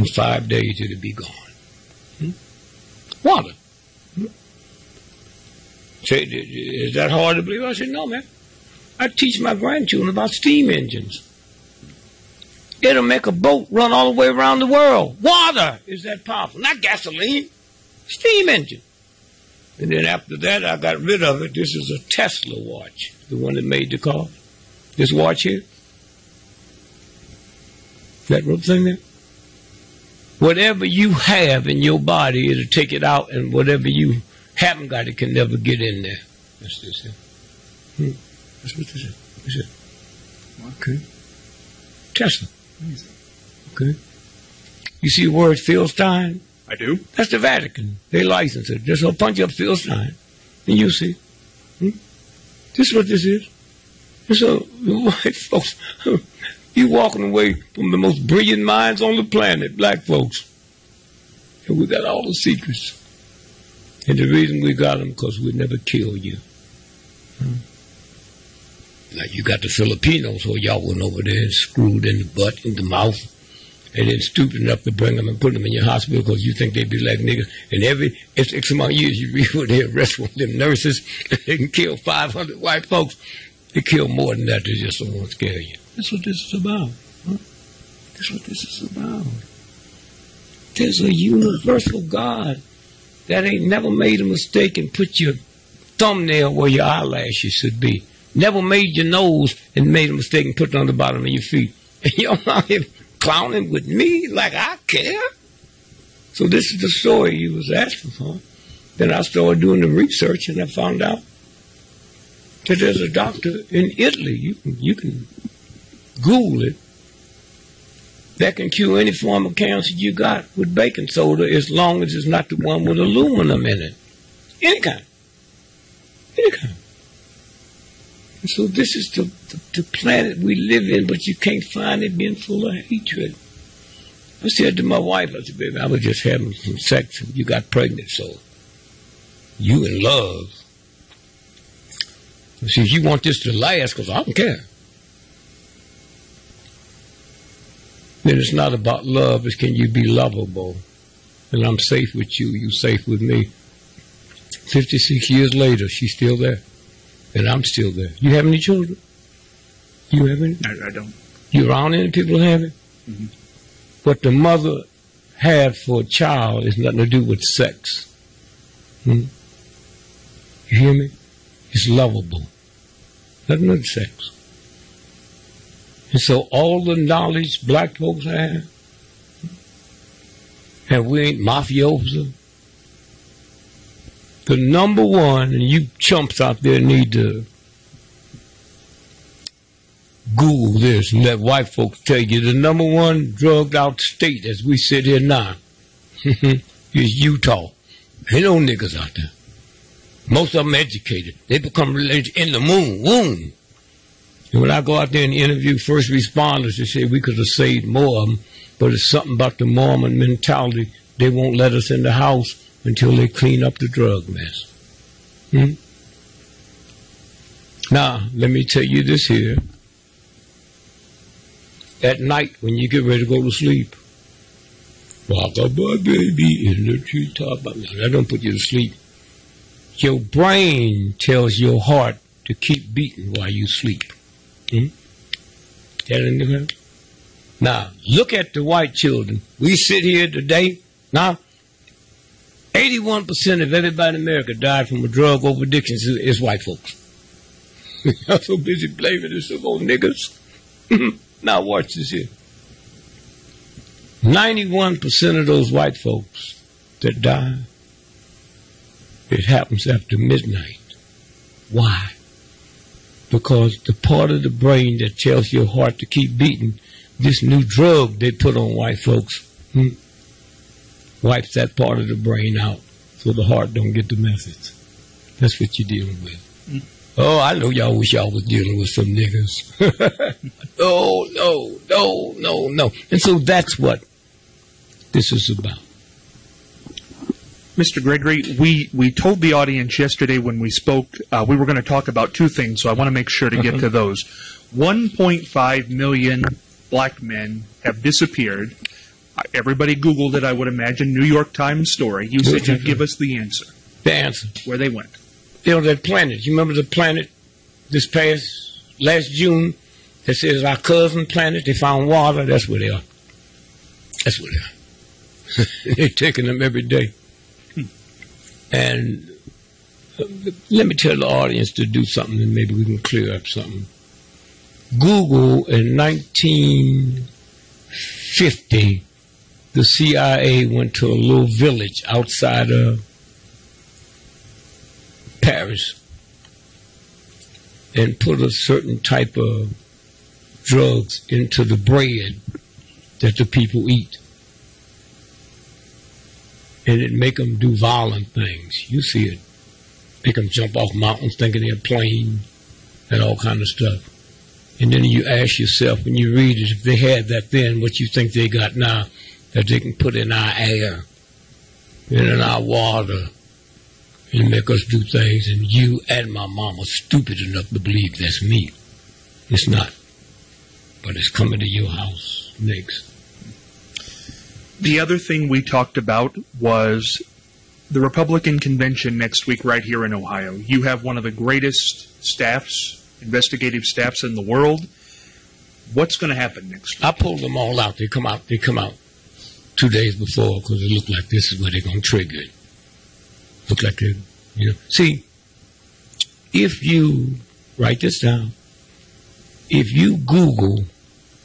S1: 5 days it'll be gone. Water. Say, is that hard to believe? I said, no, man. I teach my grandchildren about steam engines. It'll make a boat run all the way around the world. Water is that powerful. Not gasoline. Steam engine. And then after that, I got rid of it. This is a Tesla watch. The one that made the car. This watch here. That little thing there. Whatever you have in your body, it'll take it out, and whatever you haven't got, it can never get in there. That's this here. That's what this is. That's it. Okay. Tesla. Okay. You see the word Philistine?
S2: I do.
S1: That's the Vatican. They license it. Just a punch up Philistine, and you see. This is what this is. And so, white folks, you walking away from the most brilliant minds on the planet, black folks. And we got all the secrets. And the reason we got them, because we'd never kill you. Now, you got the Filipinos, so y'all went over there and screwed in the butt, in the mouth, and then stupid enough to bring them and put them in your hospital because you think they be like niggas. And every X amount of years, you read where they arrest one of them nurses, they can kill 500 white folks. They kill more than that, they just don't want to scare you. That's what this is about. That's what this is about. There's a universal God that ain't never made a mistake and put your thumbnail where your eyelashes should be. Never made your nose and made a mistake and put it on the bottom of your feet. And you're out here clowning with me like I care? So this is the story you was asking for. Then I started doing the research and I found out that there's a doctor in Italy, you can Google it, that can cure any form of cancer you got with baking soda as long as it's not the one with aluminum in it. Any kind. Any kind. And so this is the planet we live in, but you can't find it being full of hatred. I said to my wife, I said, baby, I was just having some sex and you got pregnant, so you in love. I said, you want this to last, because I don't care. Then it's not about love, it's can you be lovable? And I'm safe with you, you safe with me. 56 years later, she's still there. And I'm still there. You have any children? You have any?
S2: I don't.
S1: You around any people that have it?
S2: Mm-hmm.
S1: What the mother had for a child is nothing to do with sex. You hear me? It's lovable. Nothing with sex. And so all the knowledge black folks have, and we ain't mafioso, the number one, and you chumps out there need to Google this and let white folks tell you, the number one drugged out state as we sit here now is Utah. Ain't no niggas out there. Most of them educated. They become religious in the womb. And when I go out there and interview first responders, they say we could have saved more of them, but it's something about the Mormon mentality. They won't let us in the house until they clean up the drug mess. Now, let me tell you this here. At night, when you get ready to go to sleep, rock-a-bye, baby, in the treetop. That don't put you to sleep. Your brain tells your heart to keep beating while you sleep. Now, look at the white children. We sit here today. Now, 81% of everybody in America died from a drug overdose is white folks. Y'all so busy blaming this old niggas. Now watch this here. 91% of those white folks that die, it happens after midnight. Why? Because the part of the brain that tells your heart to keep beating, this new drug they put on white folks, wipes that part of the brain out so the heart don't get the message. That's what you're dealing with. Oh, I know y'all wish y'all was dealing with some niggas. No. And so that's what this is about.
S2: Mr. Gregory, we told the audience yesterday when we spoke we were going to talk about two things, so I want to make sure to get to those. 1.5 million black men have disappeared. Everybody Googled it, I would imagine. New York Times story. You said you'd give us the answer.
S1: The answer.
S2: Where they went.
S1: You know, that planet. You remember the planet this last June that says our cousin planet? They found water. That's where they are. That's where they are. They're taking them every day. And let me tell the audience to do something and maybe we can clear up something. Google in 1950 the CIA went to a little village outside of Paris and put a certain type of drugs into the bread that the people eat. And it make them do violent things. You see it. Make them jump off mountains thinking they're plane and all kind of stuff. And then you ask yourself when you read it, if they had that then, what you think they got now, that they can put in our air and in our water and make us do things, and you and my mama stupid enough to believe that's me. It's not. But it's coming to your house next.
S2: The other thing we talked about was the Republican convention next week right here in Ohio. You have one of the greatest staffs, investigative staffs in the world. What's going to happen next week?
S1: I pulled them all out. They come out 2 days before because it looked like this is where they're going to trigger it. Look like they, you know. See, if you write this down, if you Google,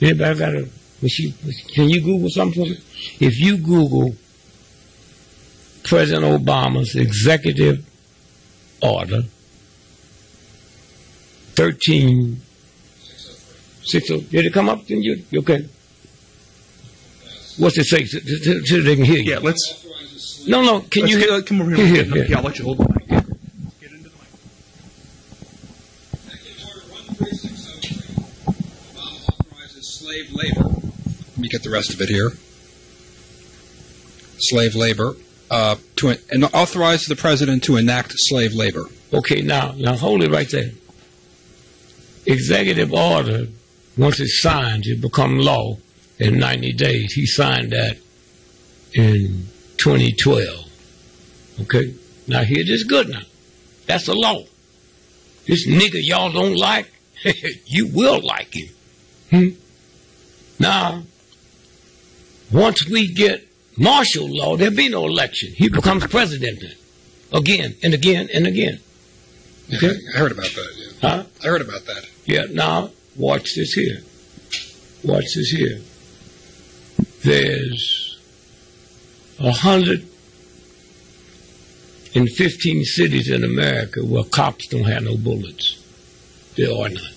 S1: anybody got a machine? Can you Google something for me? If you Google President Obama's executive order 1360, did it come up? Then you okay? What's it say? So they can hear you.
S2: Yeah, let's.
S1: No. Can you hear?
S2: Come over here.
S1: Here.
S2: Yeah, I'll let you hold the mic. Get into the mic.
S4: Executive Order 13603. Obama authorizes slave labor. Let me get the rest of it here. Slave labor. And authorize the president to enact slave labor.
S1: Okay, now hold it right there. Executive order, once it's signed, it becomes law in 90 days. He signed that in 2012. Okay? Now here this good now. That's a law. This nigga y'all don't like, you will like him. Now, once we get martial law, there'll be no election. He becomes president then. Again and again and again. Okay?
S4: Yeah, I heard about that. Yeah.
S1: Huh?
S4: I heard about that.
S1: Yeah, now watch this here. Watch this here. There's 115 cities in America where cops don't have no bullets. There are none.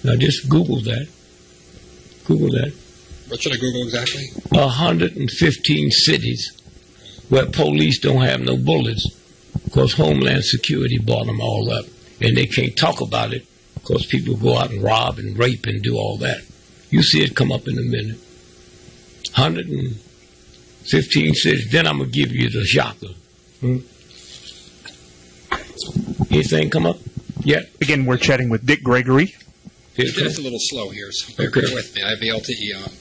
S1: Now just Google that. Google that.
S4: What should I Google exactly?
S1: 115 cities where police don't have no bullets because Homeland Security bought them all up. And they can't talk about it because people go out and rob and rape and do all that. You see it come up in a minute. 115 cities. Then I'm going to give you the shocker. Anything come up yet?
S2: Again, we're chatting with Dick Gregory.
S4: It's a little slow here, so bear with me. I have the LTE on.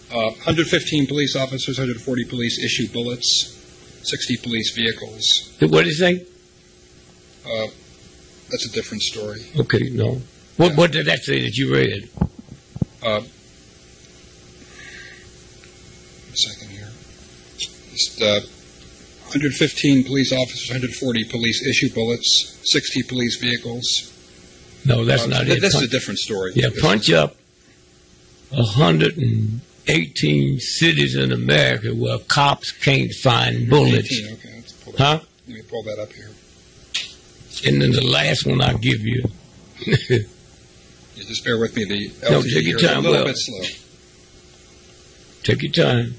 S4: 115 police officers, 140 police issue bullets, 60 police vehicles.
S1: What did he say?
S4: That's a different story.
S1: Okay, no. What did that say that you read?
S4: A second here. Just, 115 police officers, 140 police issue bullets, 60 police vehicles.
S1: No, that's not it.
S4: This is a different story.
S1: Yeah, punch up 118 cities in America where cops can't find bullets.
S4: 18, okay, let's pull that.
S1: Huh?
S4: Let me pull that up here.
S1: And then the last one I'll give you.
S4: Yeah, just bear with me. The LTE
S1: No, take your
S4: here is
S1: time.
S4: a little
S1: Well,
S4: bit slow.
S1: Take your time.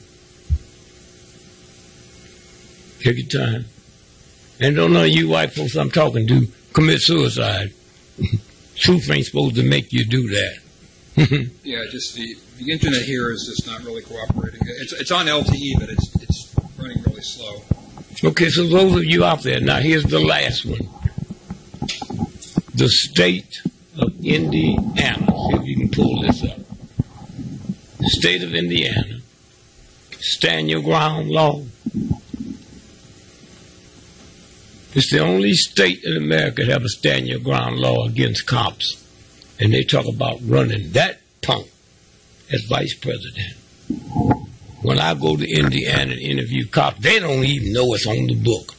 S1: Take your time. And don't none of you white folks I'm talking to commit suicide. Truth ain't supposed to make you do that.
S4: Yeah, just the internet here is just not really cooperating. It's on LTE, but it's running really slow.
S1: Okay, so those of you out there, now here's the last one. The state of Indiana. See if you can pull this up. The state of Indiana. Stand your ground law. It's the only state in America that have a stand your ground law against cops. And they talk about running that punk as vice president. When I go to Indiana and interview cops, they don't even know it's on the book.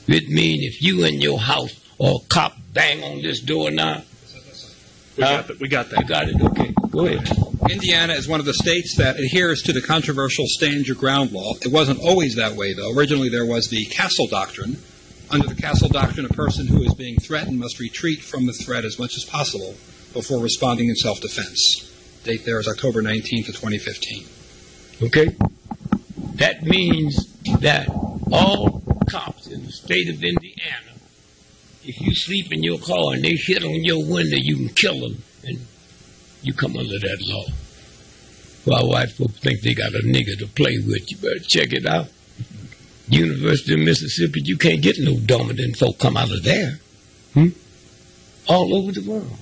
S1: It means if you in your house or a cop bang on this door now.
S2: We got that.
S1: You got it? Okay. Go ahead.
S4: Indiana is one of the states that adheres to the controversial stand your ground law. It wasn't always that way, though. Originally, there was the Castle Doctrine. Under the Castle Doctrine, a person who is being threatened must retreat from the threat as much as possible before responding in self-defense. Date there is October 19th of 2015.
S1: Okay? That means that all cops in the state of Indiana, if you sleep in your car and they hit on your window, you can kill them, and you come under that law. Well, white folks think they got a nigger to play with. You better check it out. University of Mississippi, you can't get no dumber than folk come out of there. All over the world.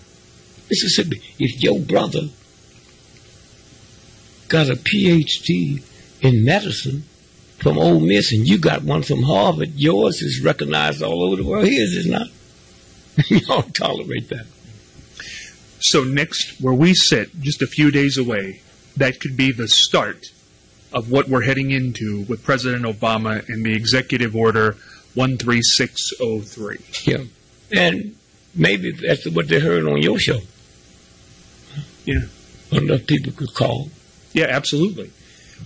S1: Mississippi, if your brother got a PhD in medicine from Ole Miss and you got one from Harvard, yours is recognized all over the world. His is not. You don't tolerate that.
S2: So next, where we sit, just a few days away, that could be the start of what we're heading into with President Obama and the Executive Order 13603.
S1: Yeah. And maybe that's what they heard on your show.
S2: Yeah.
S1: Enough people could call.
S2: Yeah, absolutely.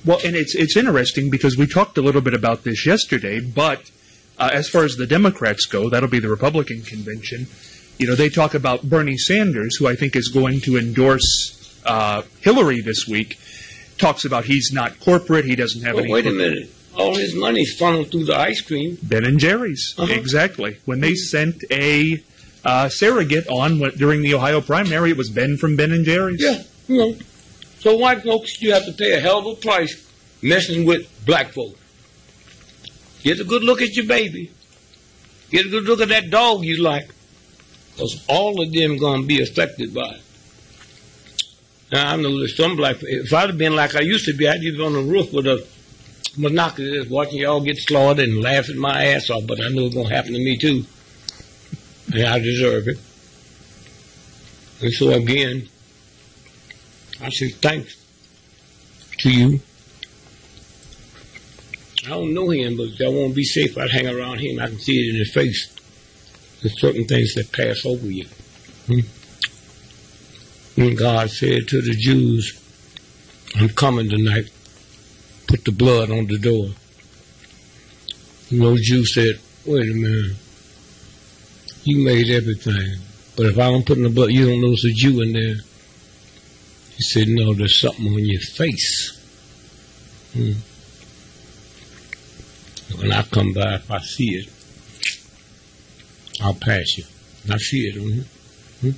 S2: Well, and it's interesting because we talked a little bit about this yesterday, but as far as the Democrats go, that'll be the Republican convention. You know, they talk about Bernie Sanders, who I think is going to endorse Hillary this week, talks about he's not corporate, he doesn't have any...
S1: Wait a minute. All his money's funneled through the ice cream.
S2: Ben and Jerry's, exactly. When they sent a surrogate on during the Ohio primary, it was Ben from Ben and Jerry's.
S1: Yeah, you know. So white folks, you have to pay a hell of a price messing with black folks. Get a good look at your baby. Get a good look at that dog you like. Because all of them going to be affected by it. Now, I know there's some black people. If I'd have been like I used to be, I'd be on the roof with a binoculars watching y'all get slaughtered and laughing my ass off. But I know it's going to happen to me, too. And I deserve it. And so, again, I say thanks to you. I don't know him, but if I want to be safe, I'd hang around him. I can see it in his face. There's certain things that pass over you. When God said to the Jews, I'm coming tonight, put the blood on the door. And those Jews said, wait a minute, you made everything, but if I don't put in the blood, you don't know it's a Jew in there. He said, no, there's something on your face. When I come by, if I see it, I'll pass you. I see it on you.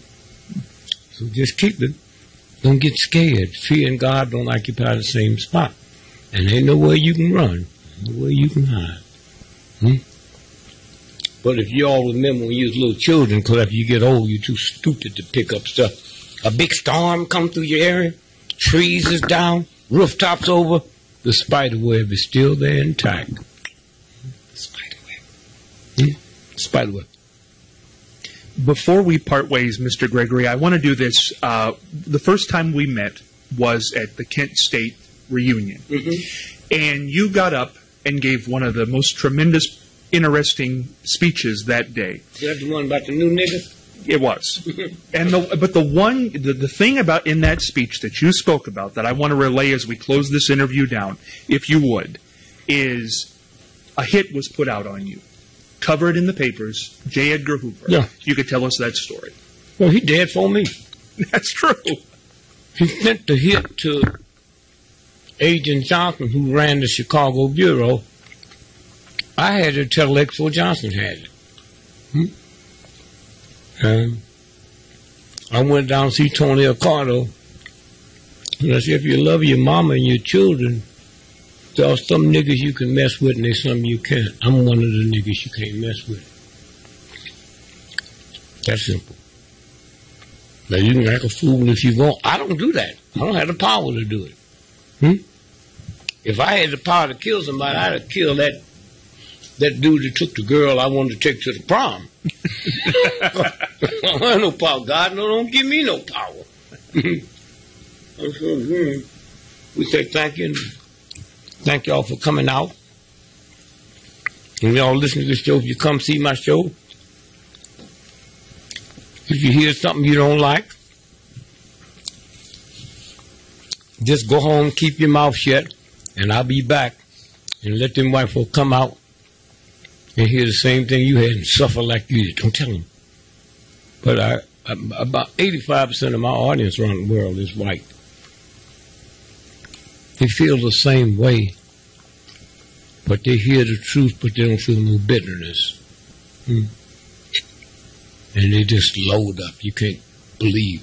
S1: So just keep it. Don't get scared. Fear and God don't occupy the same spot. And ain't nowhere you can run. Nowhere you can hide. But if you all remember when you was little children, because if you get old, you're too stupid to pick up stuff. A big storm come through your area, trees is down, rooftops over, the spider web is still there intact. Spider web. Spider web.
S2: Before we part ways, Mr. Gregory, I want to do this. The first time we met was at the Kent State reunion. And you got up and gave one of the most tremendous, interesting speeches that day.
S1: Is that the one about the new nigga?
S2: It was. And the thing about in that speech that you spoke about that I want to relay as we close this interview down, if you would, is a hit was put out on you. Covered in the papers, J. Edgar Hoover.
S1: Yeah.
S2: You could tell us that story.
S1: Well, he dead for me.
S2: That's true.
S1: He sent the hit to Agent Johnson, who ran the Chicago Bureau. I had to tell Exo Johnson had it. I went down to see Tony Accardo. And I said, if you love your mama and your children, there are some niggas you can mess with and there's some you can't. I'm one of the niggas you can't mess with. That's simple. Now, you can act a fool if you want. I don't do that. I don't have the power to do it. If I had the power to kill somebody, I'd have killed that dude that took the girl I wanted to take to the prom. I don't have no power. God don't give me no power. We say thank you. Thank y'all for coming out. And y'all listen to this show. If you come see my show, if you hear something you don't like, just go home, keep your mouth shut, and I'll be back. And let them white folk come out and hear the same thing you had and suffer like you did. Don't tell them. But about 85% of my audience around the world is white. They feel the same way, but they hear the truth, but they don't feel no bitterness. And they just load up. You can't believe.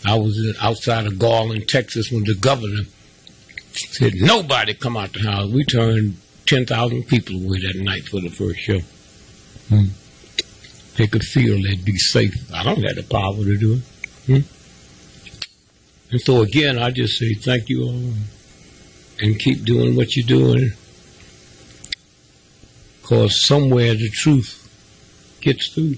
S1: I was outside of Garland, Texas, when the governor said, nobody come out the house. We turned 10,000 people away that night for the first show. They could feel they'd be safe. I don't have the power to do it. And so again, I just say thank you all and keep doing what you're doing, because somewhere the truth gets through.